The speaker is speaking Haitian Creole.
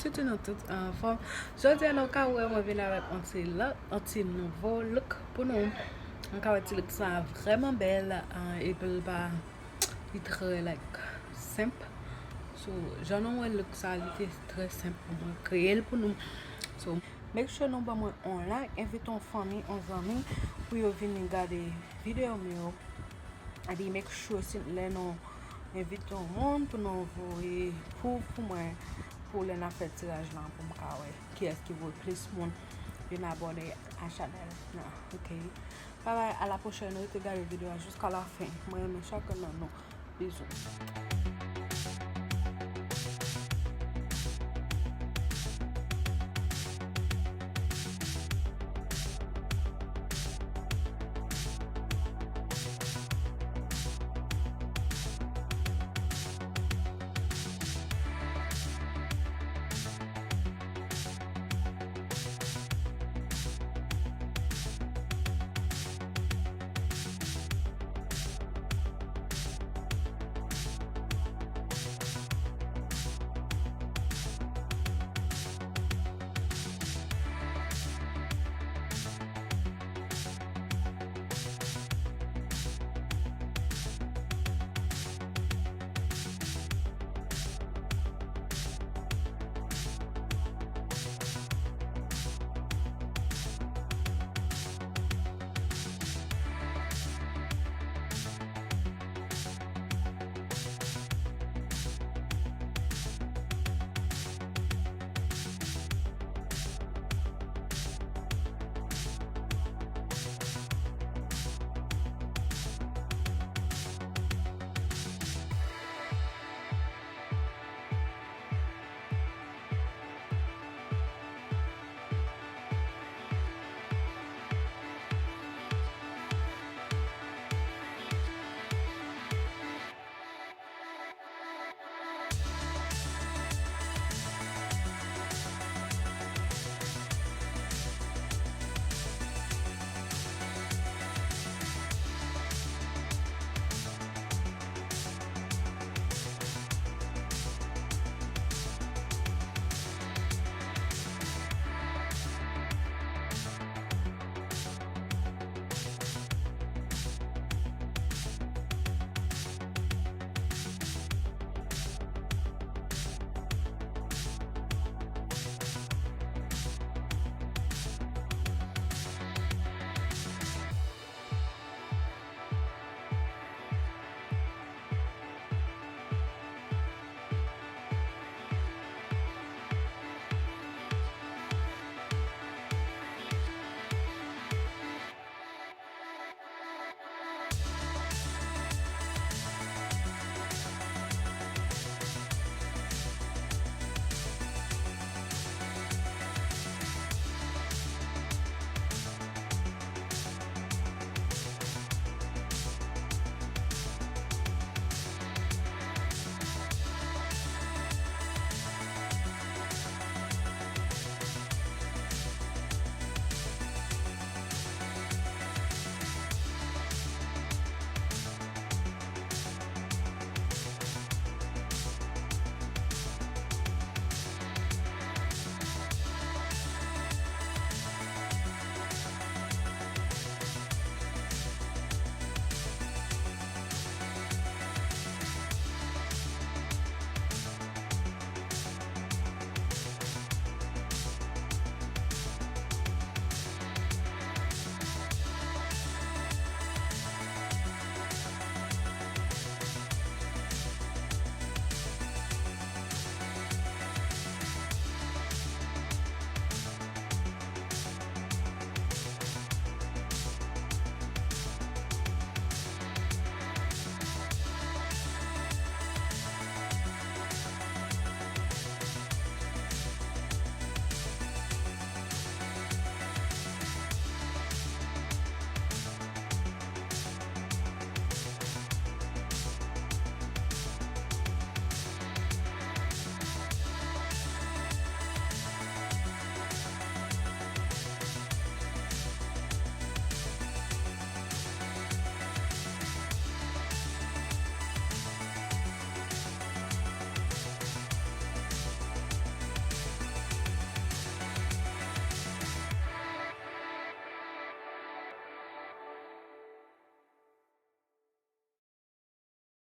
Tout nou tout en forme. Jodi an nou ka wè mwen vin avèk an ti nouvo look pou nou. An ka wè ti look sa vreman bel. E pel pa li tre like simple. So, jan nou wè look sa li te tre simple pou mwen kreye l pou nou. So, make sure nou ba mwen online, invite ton fami, on zami pou yo vin gade video mi yo. Adi make sure si lè nou invite ton moun pou nou voye pour mwen pour le na fait tirage là pour m'ka wè qui est-ce qui veut plus moun vin abonner à channel là. OK. Bye bye, à la prochaine. Regarde la vidéo jusqu'à la fin. Moi, je chacun de nous. Bisous.